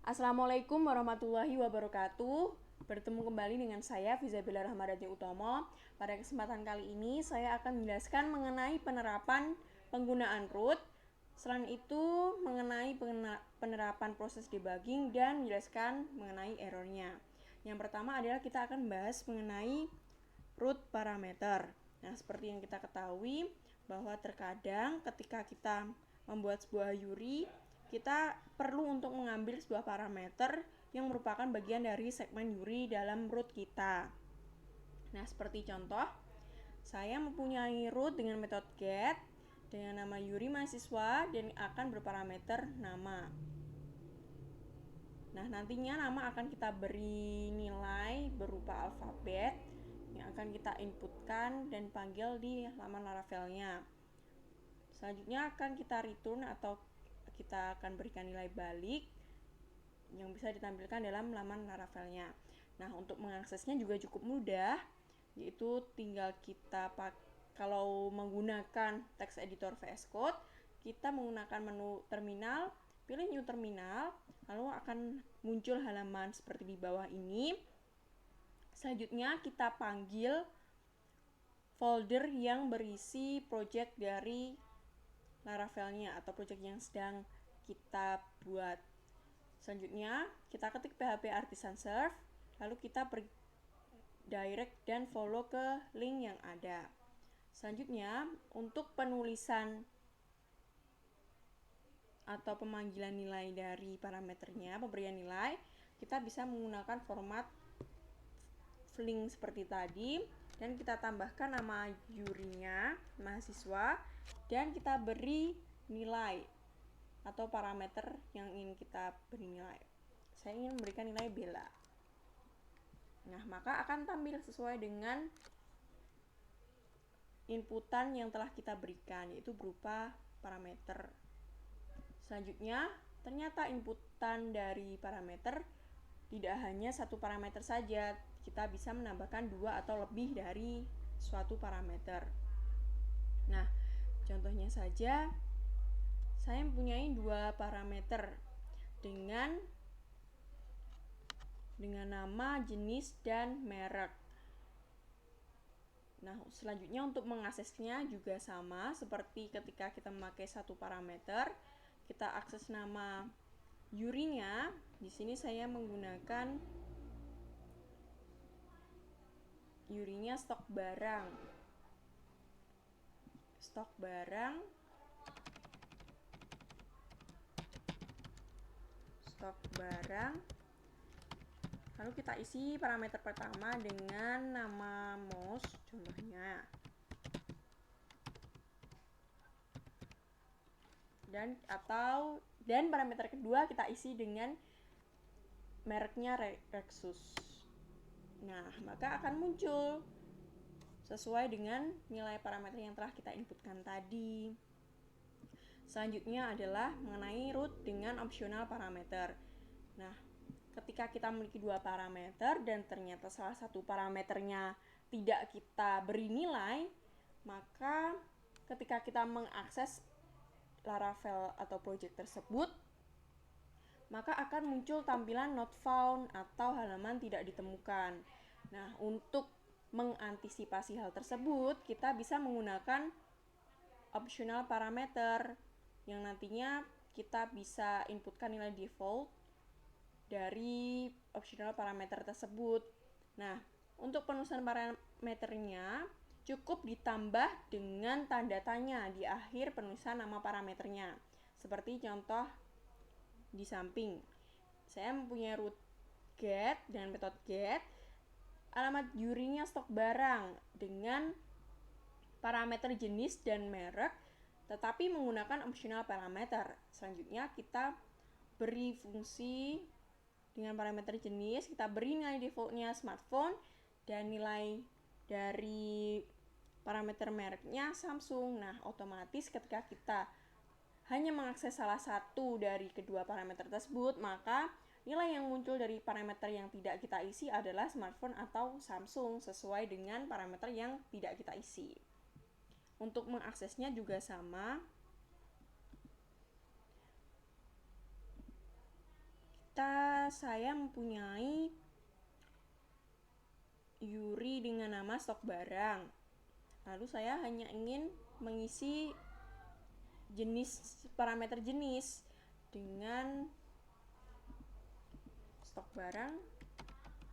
Assalamualaikum warahmatullahi wabarakatuh. Bertemu kembali dengan saya Fizabila Rahmadati Utomo. Pada kesempatan kali ini saya akan menjelaskan mengenai penerapan penggunaan root. Selain itu mengenai penerapan proses debugging dan menjelaskan mengenai errornya. Yang pertama adalah kita akan bahas mengenai root parameter. Nah, seperti yang kita ketahui bahwa terkadang ketika kita membuat sebuah URI, kita perlu untuk mengambil sebuah parameter yang merupakan bagian dari segmen URI dalam root kita. Nah, seperti contoh, saya mempunyai root dengan metode get dengan nama URI mahasiswa dan akan berparameter nama. Nah, nantinya nama akan kita beri nilai berupa alfabet yang akan kita inputkan dan panggil di laman Laravelnya. Selanjutnya akan kita return atau kita akan berikan nilai balik yang bisa ditampilkan dalam laman Laravelnya. Nah, untuk mengaksesnya juga cukup mudah, yaitu tinggal kita kalau menggunakan text editor VS Code, kita menggunakan menu terminal, pilih new terminal, lalu akan muncul halaman seperti di bawah ini. Selanjutnya kita panggil folder yang berisi project dari Laravelnya atau project yang sedang kita buat. Selanjutnya kita ketik php artisan serve, lalu kita direct dan follow ke link yang ada. Selanjutnya untuk penulisan atau pemanggilan nilai dari parameternya, pemberian nilai, kita bisa menggunakan format link seperti tadi dan kita tambahkan nama URI-nya mahasiswa dan kita beri nilai atau parameter yang ingin kita beri nilai. Saya ingin memberikan nilai Bella. Nah, maka akan tampil sesuai dengan inputan yang telah kita berikan, yaitu berupa parameter. Selanjutnya, ternyata inputan dari parameter tidak hanya satu parameter saja, kita bisa menambahkan 2 atau lebih dari suatu parameter. Nah, contohnya saja, saya mempunyai 2 parameter dengan nama, jenis, dan merek. Nah, selanjutnya untuk mengaksesnya juga sama seperti ketika kita memakai satu parameter, kita akses nama URI-nya. Di sini saya menggunakan URI-nya stok barang. Stok barang. Stok barang. Lalu kita isi parameter pertama dengan nama mouse contohnya. Dan parameter kedua kita isi dengan mereknya Rexus. Nah, maka akan muncul sesuai dengan nilai parameter yang telah kita inputkan tadi. Selanjutnya adalah mengenai root dengan optional parameter. Nah, ketika kita memiliki 2 parameter dan ternyata salah satu parameternya tidak kita beri nilai, maka ketika kita mengakses Laravel atau project tersebut, maka akan muncul tampilan not found atau halaman tidak ditemukan. Nah, untuk mengantisipasi hal tersebut, kita bisa menggunakan optional parameter yang nantinya kita bisa inputkan nilai default dari optional parameter tersebut. Nah, untuk penulisan parameternya cukup ditambah dengan tanda tanya di akhir penulisan nama parameternya. Seperti contoh di samping. Saya mempunyai root get dengan metode get, alamat URI-nya stok barang dengan parameter jenis dan merek, tetapi menggunakan optional parameter. Selanjutnya kita beri fungsi dengan parameter jenis, kita beri nilai defaultnya smartphone dan nilai dari parameter mereknya Samsung. Nah, otomatis ketika kita hanya mengakses salah satu dari kedua parameter tersebut, maka nilai yang muncul dari parameter yang tidak kita isi adalah smartphone atau Samsung sesuai dengan parameter yang tidak kita isi. Untuk mengaksesnya juga sama. Kita Jika saya mempunyai Yuri dengan nama stok barang, lalu saya hanya ingin mengisi parameter jenis dengan stok barang,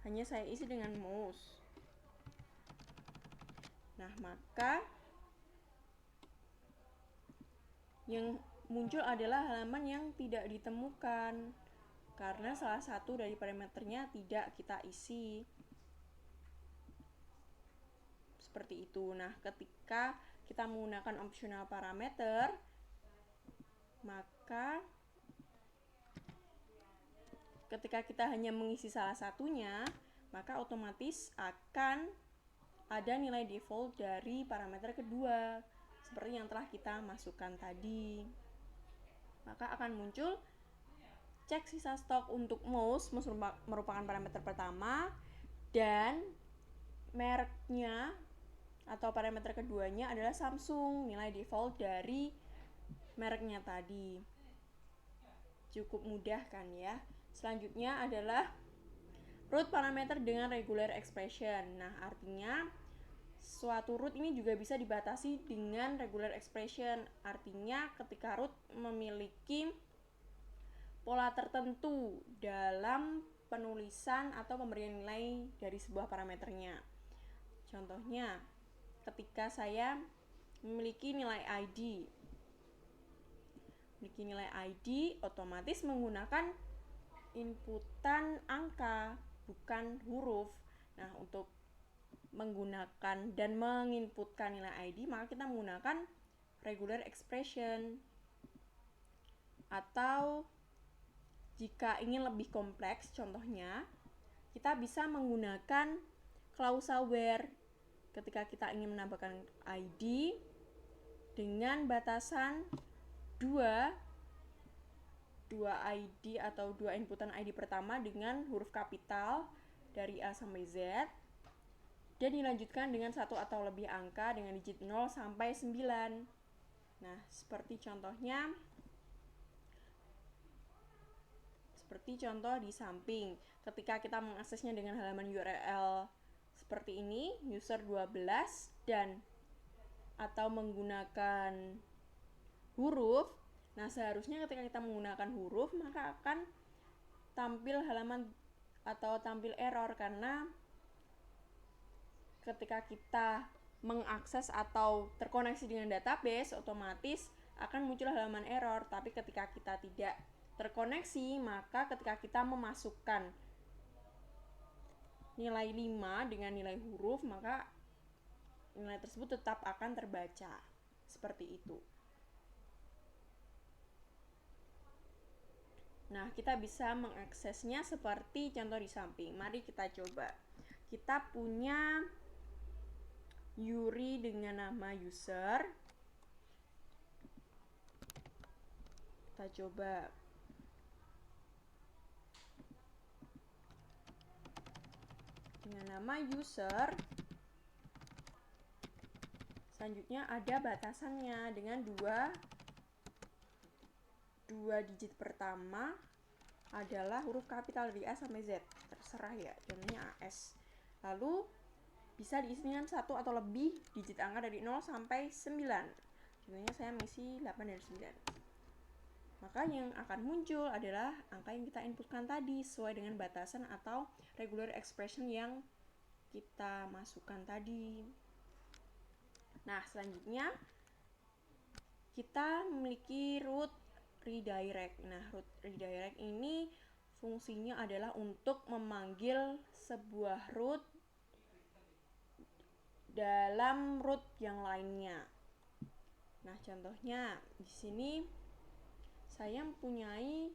hanya saya isi dengan mouse. Nah, maka yang muncul adalah halaman yang tidak ditemukan karena salah satu dari parameternya tidak kita isi. Seperti itu. Nah, ketika kita menggunakan optional parameter, maka ketika kita hanya mengisi salah satunya, maka otomatis akan ada nilai default dari parameter kedua, seperti yang telah kita masukkan tadi. Maka akan muncul cek sisa stok untuk mouse merupakan parameter pertama, dan mereknya atau parameter keduanya adalah Samsung, nilai default dari mereknya tadi. Cukup mudah kan ya. Selanjutnya adalah root parameter dengan regular expression. Nah, artinya suatu root ini juga bisa dibatasi dengan regular expression. Artinya ketika root memiliki pola tertentu dalam penulisan atau pemberian nilai dari sebuah parameternya. Contohnya, ketika saya memiliki nilai ID, otomatis menggunakan inputan angka, bukan huruf. Nah, untuk menggunakan dan menginputkan nilai ID, maka kita menggunakan regular expression. Atau jika ingin lebih kompleks, contohnya kita bisa menggunakan klausal where ketika kita ingin menambahkan ID dengan batasan 2 ID atau 2 inputan ID pertama dengan huruf kapital dari A sampai Z, dan dilanjutkan dengan satu atau lebih angka dengan digit 0 sampai 9. Nah, seperti contoh di samping. Ketika kita mengaksesnya dengan halaman URL seperti ini, user 12 dan atau menggunakan huruf. Nah, seharusnya ketika kita menggunakan huruf, maka akan tampil halaman atau tampil error, karena ketika kita mengakses atau terkoneksi dengan database, otomatis akan muncul halaman error. Tapi ketika kita tidak terkoneksi, maka ketika kita memasukkan nilai 5 dengan nilai huruf, maka nilai tersebut tetap akan terbaca. Seperti itu. Nah, kita bisa mengaksesnya seperti contoh di samping. Mari kita coba. Kita punya Yuri dengan nama user. Kita coba. Dengan nama user. Selanjutnya ada batasannya dengan 2 digit pertama adalah huruf kapital dari A sampai Z. Terserah ya, contohnya AS. Lalu bisa diisi dengan 1 atau lebih digit angka dari 0 sampai 9. Contohnya saya mengisi 8 dan 9. Maka yang akan muncul adalah angka yang kita inputkan tadi sesuai dengan batasan atau regular expression yang kita masukkan tadi. Nah, selanjutnya kita memiliki root redirect. Nah, root redirect ini fungsinya adalah untuk memanggil sebuah root dalam root yang lainnya. Nah, contohnya di sini saya mempunyai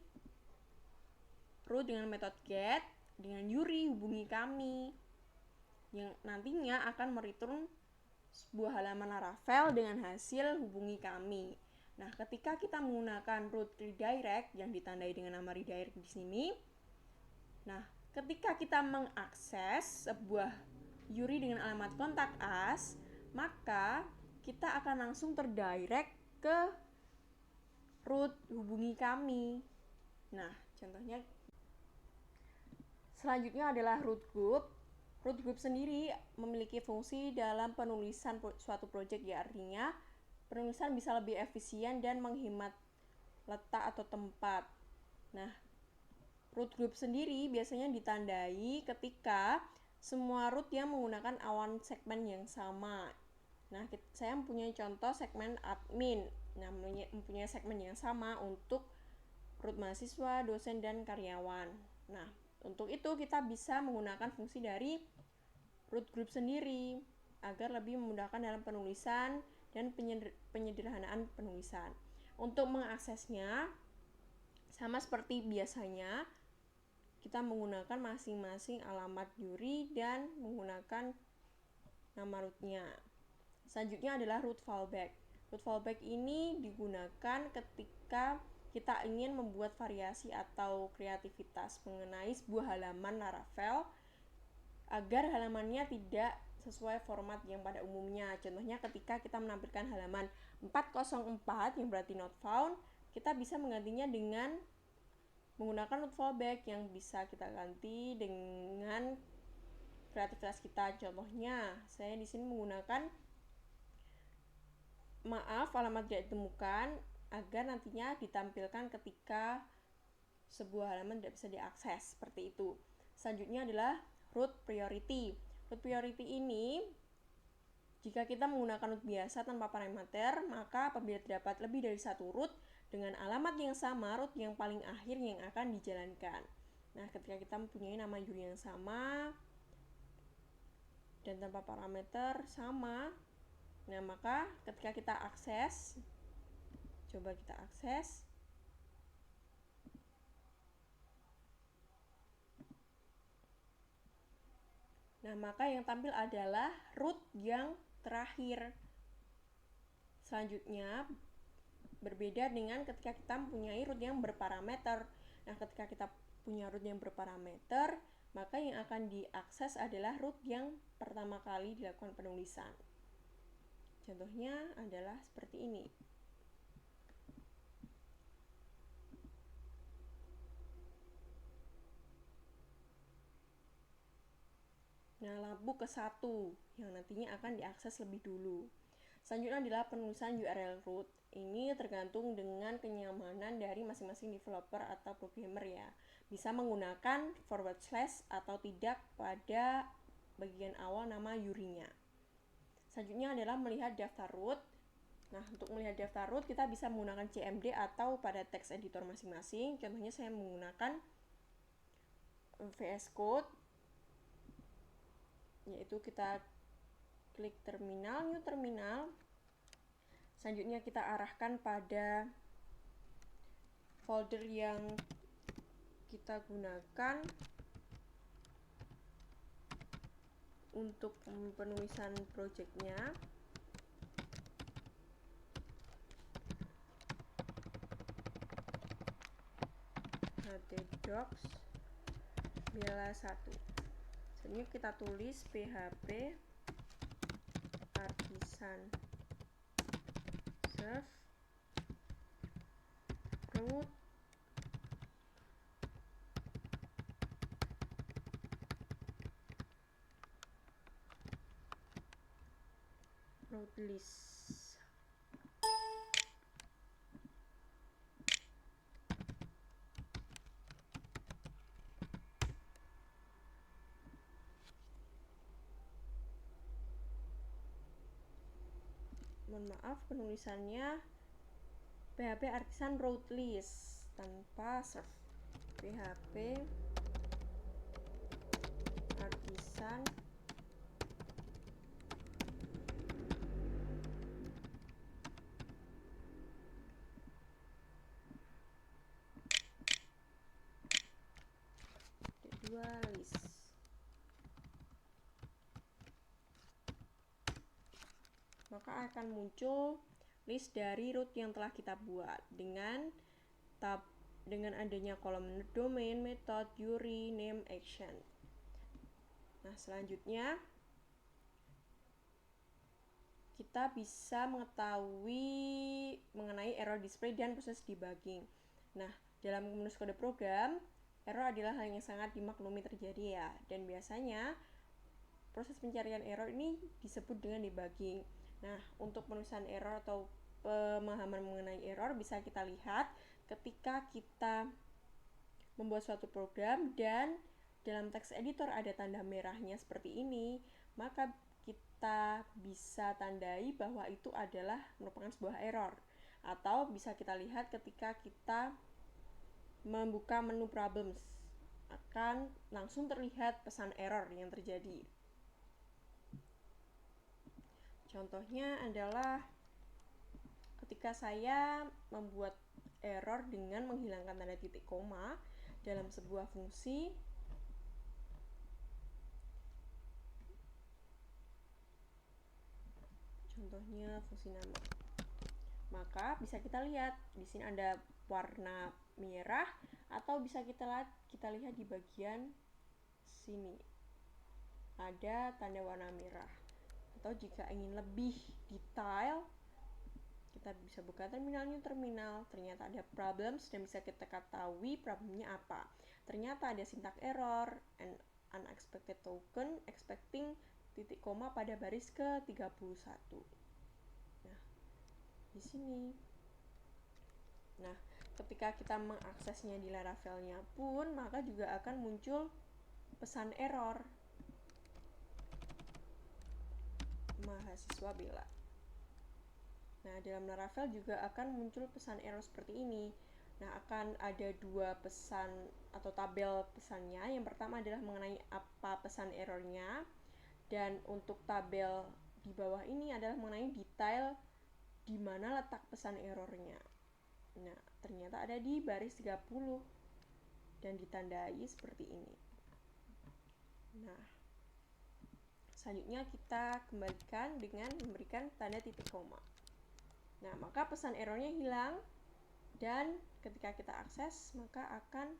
root dengan metode get dengan Yuri hubungi kami, yang nantinya akan mereturn sebuah halaman Laravel dengan hasil hubungi kami. Nah, ketika kita menggunakan root redirect yang ditandai dengan nama redirect di sini, nah, ketika kita mengakses sebuah Yuri dengan alamat kontak us, maka kita akan langsung terdirect ke root hubungi kami. Nah, contohnya Selanjutnya adalah root group. Root group sendiri memiliki fungsi dalam penulisan suatu project, ya, artinya penulisan bisa lebih efisien dan menghemat letak atau tempat. Nah, root group sendiri biasanya ditandai ketika semua root yang menggunakan awan segmen yang sama. Nah, saya mempunyai contoh segmen admin. Nah, mempunyai segmen yang sama untuk root mahasiswa, dosen, dan karyawan. Nah, untuk itu kita bisa menggunakan fungsi dari root group sendiri agar lebih memudahkan dalam penulisan dan penyederhanaan penulisan. Untuk mengaksesnya, sama seperti biasanya, kita menggunakan masing-masing alamat Yuri dan menggunakan nama rootnya. Selanjutnya adalah root fallback. Root fallback ini digunakan ketika kita ingin membuat variasi atau kreativitas mengenai sebuah halaman Laravel agar halamannya tidak sesuai format yang pada umumnya. Contohnya ketika kita menampilkan halaman 404 yang berarti not found, kita bisa menggantinya dengan menggunakan root fallback yang bisa kita ganti dengan kreativitas kita. Contohnya, saya di sini menggunakan maaf alamat tidak ditemukan agar nantinya ditampilkan ketika sebuah halaman tidak bisa diakses, seperti itu. Selanjutnya adalah root priority. Root priority ini jika kita menggunakan root biasa tanpa parameter, maka apabila terdapat lebih dari satu root dengan alamat yang sama, root yang paling akhir yang akan dijalankan. Nah, ketika kita mempunyai nama Yuri yang sama dan tanpa parameter sama, nah maka ketika kita akses, coba kita akses, nah maka yang tampil adalah root yang terakhir. Selanjutnya berbeda dengan ketika kita mempunyai root yang berparameter. Nah, ketika kita punya root yang berparameter, maka yang akan diakses adalah root yang pertama kali dilakukan penulisan. Contohnya adalah seperti ini. Nah, lampu ke-1 yang nantinya akan diakses lebih dulu. Selanjutnya adalah penulisan URL root. Ini tergantung dengan kenyamanan dari masing-masing developer atau programmer, ya. Bisa menggunakan forward slash atau tidak pada bagian awal nama Yurinya. Selanjutnya adalah melihat daftar root. Nah, untuk melihat daftar root kita bisa menggunakan CMD atau pada text editor masing-masing. Contohnya saya menggunakan VS Code, yaitu kita klik terminal, new terminal. Selanjutnya kita arahkan pada folder yang kita gunakan untuk penulisan projectnya. htdocs bela 1. Selanjutnya kita tulis php artisan serve root list. Mohon maaf, penulisannya php artisan root list tanpa serve. php artisan list. Maka akan muncul list dari root yang telah kita buat dengan adanya kolom domain, method, Yuri, name, action. Nah, selanjutnya kita bisa mengetahui mengenai error display dan proses debugging. Nah, dalam menulis kode program, error adalah hal yang sangat dimaklumi terjadi ya, dan biasanya proses pencarian error ini disebut dengan debugging. Nah, untuk penulisan error atau pemahaman mengenai error bisa kita lihat ketika kita membuat suatu program dan dalam teks editor ada tanda merahnya seperti ini, maka kita bisa tandai bahwa itu adalah merupakan sebuah error. Atau bisa kita lihat ketika kita membuka menu problems, akan langsung terlihat pesan error yang terjadi. Contohnya adalah ketika saya membuat error dengan menghilangkan tanda titik koma dalam sebuah fungsi. Contohnya fungsi nama. Maka bisa kita lihat di sini ada warna merah, atau bisa kita lihat di bagian sini ada tanda warna merah. Atau jika ingin lebih detail, kita bisa buka terminal, new terminal, ternyata ada problems dan bisa kita ketahui problemnya apa. Ternyata ada syntax error, and unexpected token, expecting titik koma pada baris ke-31. Nah, di sini. Nah, ketika kita mengaksesnya di Laravelnya pun, maka juga akan muncul pesan error. Mahasiswa bela. Nah, dalam Laravel juga akan muncul pesan error seperti ini. Nah, akan ada dua pesan atau tabel pesannya. Yang pertama adalah mengenai apa pesan errornya, dan untuk tabel di bawah ini adalah mengenai detail di mana letak pesan errornya. Nah, ternyata ada di baris 30 dan ditandai seperti ini. Nah, selanjutnya kita kembalikan dengan memberikan tanda titik koma. Nah, maka pesan errornya hilang, dan ketika kita akses maka akan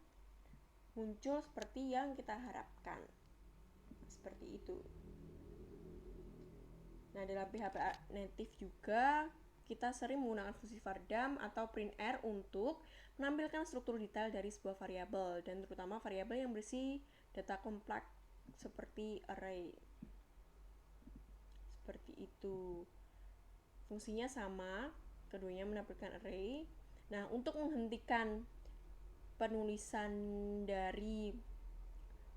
muncul seperti yang kita harapkan. Seperti itu. Nah, dalam PHP native juga kita sering menggunakan fungsi vardam atau printr untuk menampilkan struktur detail dari sebuah variabel, dan terutama variabel yang berisi data kompleks seperti array. Seperti itu. Fungsinya sama, keduanya menampilkan array. Nah, untuk menghentikan penulisan dari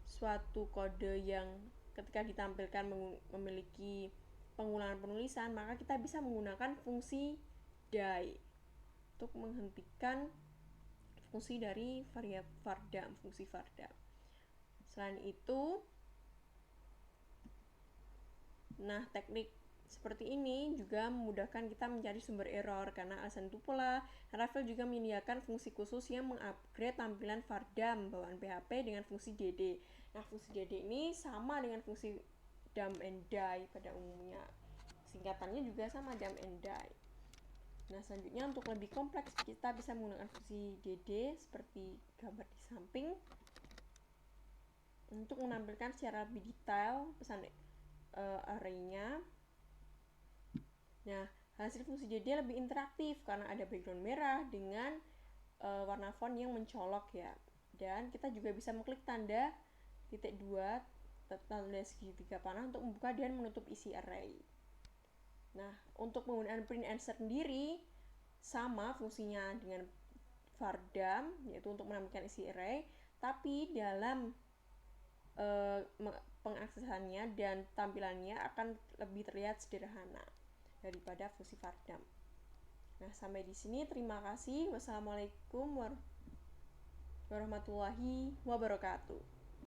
suatu kode yang ketika ditampilkan memiliki pengulangan penulisan, maka kita bisa menggunakan fungsi die untuk menghentikan fungsi dari variabel vardam, fungsi vardam. Selain itu, nah, teknik seperti ini juga memudahkan kita mencari sumber error, karena alasan itu pula Laravel juga menyediakan fungsi khusus yang mengupgrade tampilan vardam bawaan PHP dengan fungsi dd. Nah, fungsi dd ini sama dengan fungsi dump and die pada umumnya. Singkatannya juga sama, dump and die. Nah, selanjutnya untuk lebih kompleks kita bisa menggunakan fungsi dd seperti gambar di samping untuk menampilkan secara lebih detail pesan array-nya. Nah, hasil fungsi dd lebih interaktif karena ada background merah dengan warna font yang mencolok ya. Dan kita juga bisa mengklik tanda titik 2, tanda segitiga panah untuk membuka dan menutup isi array. Nah, untuk penggunaan print answer sendiri sama fungsinya dengan vardam, yaitu untuk menampilkan isi array, tapi dalam pengaksesannya dan tampilannya akan lebih terlihat sederhana daripada fungsi vardam. Nah, sampai di sini terima kasih. Wassalamualaikum warahmatullahi wabarakatuh.